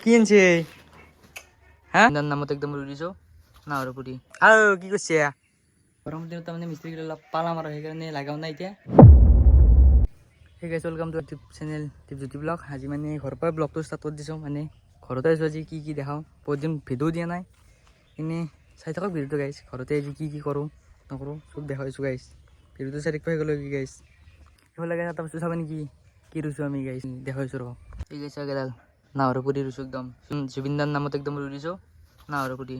কি আনছে হ্যাঁ নামত একদম ৰুড়িছো না ওৰ পুৰি আৰ কি কৰছে গৰম দিনত তাৰমানে মিস্ত্ৰীগিলা অলপ পালা মাৰা সেইকাৰণে লাগাও নাই এতিয়া ঠিক আছে welcome to YouTube channel Dipjyoti vlog আজি মানে ঘৰৰ পৰা ব্লগটো ষ্টাৰ্ট কৰি দিছোঁ মানে ঘৰতে আছোঁ আজি কি দেখাওঁ বহুত দিন ভিডিঅ' দিয়া নাই এনেই চাই থাকক ভিডিঅ'টো গাইছ ঘৰতে আজি কি কৰোঁ নকৰোঁ চব দেখাইছোঁ গাইছ ভিডিঅ'টো চাই থাকিব গ'লে কি গাইছ সেইফালে গাইছ এটা বস্তু চাব নেকি কি ৰুইছোঁ আমি গাইছ দেখাইছোঁ ৰ'ব ঠিক আছে একেডাল নাহৰৰ পুৰি ৰুইছোঁ একদম জুবিনদাৰ নামত একদম ৰুই দিছোঁ নাহৰৰ পুৰি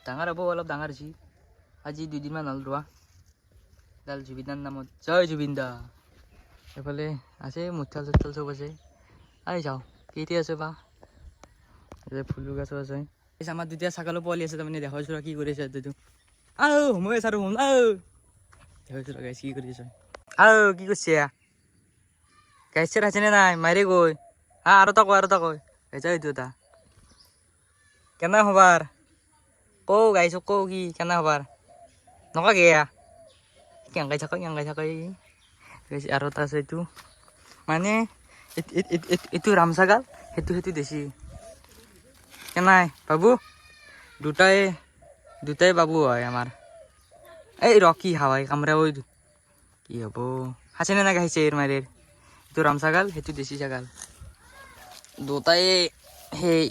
ডাঙৰ হ'ব অলপ ডাঙৰ হৈছে আজি 2 দিনমান হ'ল ৰোৱা ডাল জুবিনদাৰ নামত জয় জুবিনদা এফালে আছে মুঠাল চুঠাল চব আছে আহি যাওঁ কেইটি আছে বা ফুলৰ গছো আছে আমাৰ দুটা ছাগলৰ পোৱালি আছে তাৰমানে দেখাইছোঁ কি কৰি আছে এইটো মই আছো শুন দেখাইছোঁ গাইছ কি কৰি আছে কি কৰিছে গাইছ আছেনে নাই মাৰি গৈ আৰু এটা কয় গাইছা এইটো এটা কেনে হবাৰ কৌ গাইছোঁ কৌ কি কেনে হবাৰ নকা গেয়া কেংগাই থাক আৰু এটা আছে এইটো মানে এইটো ৰামছাগাল সেইটো দেশী কেনাই বাবু দুটাই বাবু হয় আমাৰ এই ৰকি হাৱাই কামৰা ঐ কি হ'ব হাসেনে না গাইছে এৰ মাৰেৰ এইটো ৰামছাগাল সেইটো দেশী ছাগাল দুটাই সেই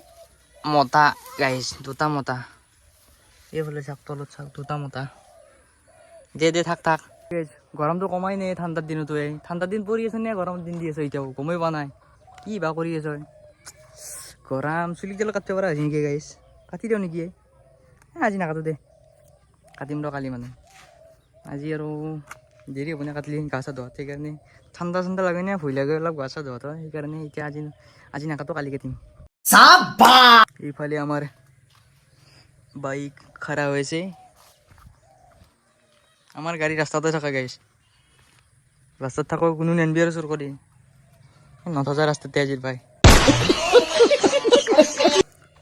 মতা গাইছ দুটা মতা এইফালে চাক তলত চাক দুটা মতা দে থাক গৰমটো কমাই নে ঠাণ্ডাৰ দিনতো ঠাণ্ডাৰ দিন পৰি আছে নে গৰমৰ দিন দি আছে এতিয়াও গমেই পোৱা নাই কি বা কৰি আছে গৰম চুলিকেইডাল কাটিব পৰা হৈছে নেকি গাইছ কাটি দিওঁ নেকি আজি নাকাটো দে কাটিম ৰ কালি মানে আজি আৰু দেৰি হ'ব নে কাটিলি গা চা ধোৱাত সেইকাৰণে ঠাণ্ডা লাগে নে ভয় লাগে অলপ গা চা ধোৱাত সেইকাৰণে এতিয়া আজি নাকাটো কালি কাটিম এইফালে আমাৰ বাইক খাৰা হৈছে আমার গাড়ি রাস্তাতে থাকা গাইছ রাস্তাত থাকো কোনো নেনবি আর চুর করি নথা রাস্তাতে আজির ভাই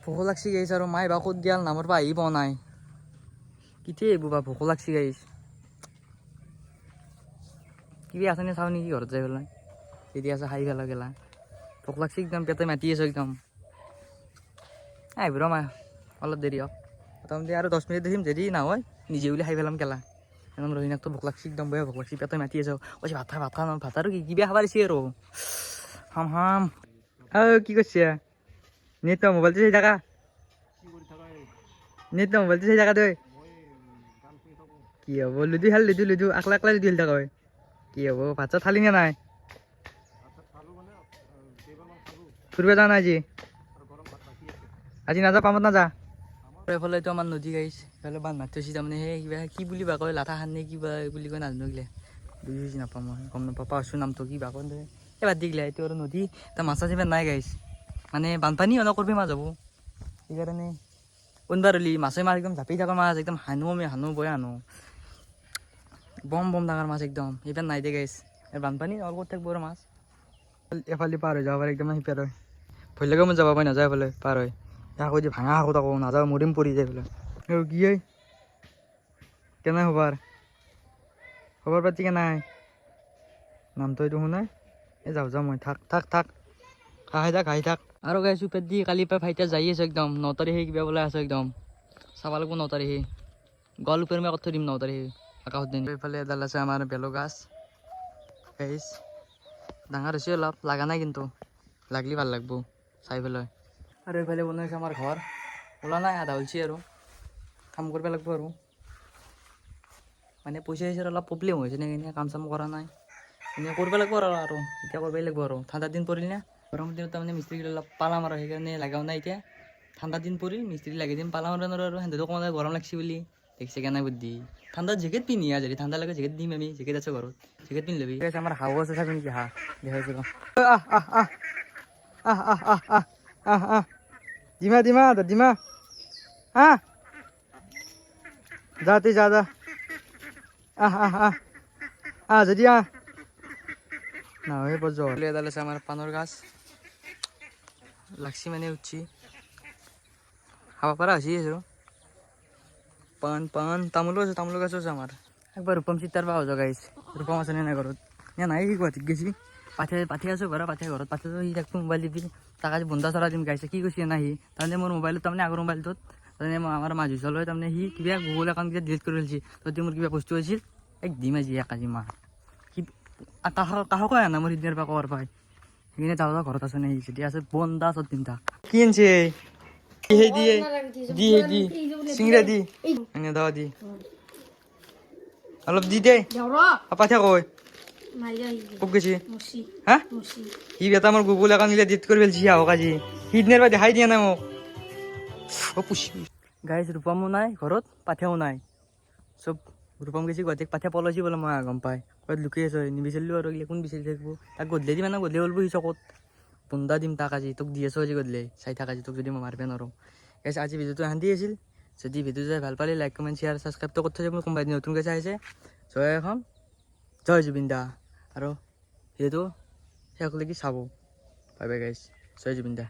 ভোক লাগছি গাইছ আর মাই বা কত দিয়াল নামৰ পৰা আহি পোৱা নাই কিতে এইবোৰ বা ভোক লাগছি গাইছ কিবি আছে নে চাওঁ নেকি ঘৰত যাই পেলাই যদি আছে খাই পেলা গেলা ভোক লাগছি একদম পেটে মাতি আছো একদম আহিব ৰ মা অলপ দেৰি হওক মোটামুটি আৰু 10 মিনিট দেখিম যদি নহয় নিজে বুলি খাই পেলাম কেলা একদম রহিনাকতো ভোক লাগছি একদম বয়া ভোক লাগছি পেটে মাতি আছে কৈছে ভাত খা আৰু কি কিবা খাব দিছে আৰু হাম কি করছে নেট তো মোবাইলতে চাই থাকা নেট তো মোবাইলতে চাই থাকা তই কি হব লুডু খেল লুডু আকলা লুডু খেলি থাকা কি হব ভাত চাত খালি নে নাই ফুৰিব যা নাই আজি নাযা কামত নাযা এফালে এইটো আমাৰ নদী গাইছ এইফালে বান্ধ মাতি থৈছে তাৰমানে সেই কিবা কি বুলি বা কয় লাঠা খান নে কিবা বুলি কয় নাজানো গিলে বুজি নাপাওঁ মই গম নাপাওঁ পাহৰিছোঁ নামটো কি বা কয় এই বাদ দি গিলা এইটো আৰু নদী তাৰ মাছ চাছ ইমান নাই গাইছ মানে বানপানী অলপ কৰবি মাছ হ'ব সেইকাৰণে কোনবাৰ হ'লি মাছে মাছ একদম জাপি থকা মাছ একদম হানো বয়া হানো বম ডাঙৰ মাছ একদম এইবাৰ নাই দে গাইছ বানপানী অলপ ক'ত থাকিব আৰু মাছ এফালে পাৰ হৈ যাব পাৰে একদম সিপাৰ হয় ভয় লাগে মই যাব পাৰি নাযায় এফালে পাৰ হয় আকৌ যে ভাঙা আকৌ তাকো নাযাওঁ মৰিম পৰি যায় বোলে কি হয় কেনে খবৰ পাতি কেনাই নামটো এইটো শুনাই এই যাওঁ মই থাক খাই থাক আৰু গাইছো পেট দি কালিৰ পৰা ভাইটিয়া যাই আছে একদম 9 তাৰিখে কিবা বোলে আছে একদম চাব লাগিব 9 তাৰিখে গল উপৰ মই কথা দিম 9 তাৰিখে আকাশত দিন এইফালে এডাল আছে আমাৰ বেলো গাছ গাইছ ডাঙৰ হৈছে অলপ লগা নাই কিন্তু লাগলি ভাল লাগব চাই পেলাই আৰু এইফালে বনাইছে আমাৰ ঘৰ ওলা নাই আধা হৈছে আৰু কাম কৰিব লাগিব আৰু মানে পইচা অলপ প্ৰব্লেম হৈছে নে কাম চাম কৰা নাই এনে কৰিব লাগিব আৰু এতিয়া কৰিবই লাগিব আৰু ঠাণ্ডাৰ দিন পৰিল না গৰম দিনত তাৰমানে মিস্ত্ৰীগিলা অলপ পালা মাৰা সেইকাৰণে লাগাও নাই এতিয়া ঠাণ্ডাৰ দিন পৰিল মিস্ত্ৰী লাগি দিম পালা মাৰা আৰু সিহঁতেতো কমাই গৰম লাগছি বুলি দেখিছে কেনে বুদ্ধি ঠাণ্ডাত জেকেট পিন্ধি যদি ঠাণ্ডা লাগে জেকেট দিম আমি জেকেট আছে ঘৰত জেকেট পিন্ধি ল'বি আমাৰ হাও আছে চাবি নেকি হাঁহ দেখাইছোঁ ডিমা যা যদি না এই বজল এডাল আছে আমাৰ পানৰ গাছ লাগছি মানে উঠছি খাব পৰা হৈছে আৰু পান তামোলো আছে তামোল গাছো আছে আমাৰ একবাৰ ৰূপম চিতাৰ পৰা হৈ গাইছ ৰূপম আছে নে নাই ঘৰত নাই কি গুৱাহাটীত গেছি পাঠি আছো ঘৰত পাঠি সি থাকবো মোবাইল টিপি তাক আজি বন্ধা চৰা দিম গাইছে কি কৈছে না সি তাৰমানে মোৰ মোবাইলত তাৰমানে আগৰ মোবাইলটোত তাৰমানে আমাৰ মাজু চল হয় তাৰমানে সি কিবা গুগল একাউণ্ট কিবা ডিলিট কৰি লৈছে যদি মোৰ কিবা বস্তু হৈছিল এক দিম আজি এক আজি মাহ কি কাহক আনা মোৰ সিদিনাৰ পৰা কৰ পাই সেইখিনি তাৰ ঘৰত আছে নে সি আছে বন্ধা চত দিম তাক কি আনছে সেই দিয়ে দি সেই দি চিংৰা দি এনে দাও দি অলপ দি দে পাঠা কয় খুব গেছি হা সি বেটা মোৰ গুগল একাউণ্ট দিলে ডিলিট কৰি পেলছি আহক আজি সিদিনাৰ পৰা দেখাই দিয়া নাই মোক গাইজ ৰূপমো নাই ঘৰত পাঠাও নাই চব ৰূপম গেছি গুৱাহাটীক পাঠা পলাইছি বোলে মই গম পাই ক'ত লুকি আছো নিবিচাৰিলোঁ আৰু এইগিলা কোন বিচাৰি থাকিব তাক গধূলি দিম না গধূলি ওলব সি চকত বন্ধা দিম তাক আজি তোক দি আছো আজি গধূলি চাই থাক আজি তোক যদি মই মাৰিব নোৱাৰোঁ গাইজ আজি ভিডিঅ'টো শান্তি আছিল যদি ভিডিঅ' চাই ভাল পালে লাইক কমেণ্ট শ্বেয়াৰ ছাবস্ক্ৰাইবটো কৰি থৈ যাব কোনোবাই নতুনকৈ চাইছে জয় এখন জয় জুবিন দা আৰু সেইটো শেষলৈকে চাব বাই বাই গাইজ জয় জুবিন দা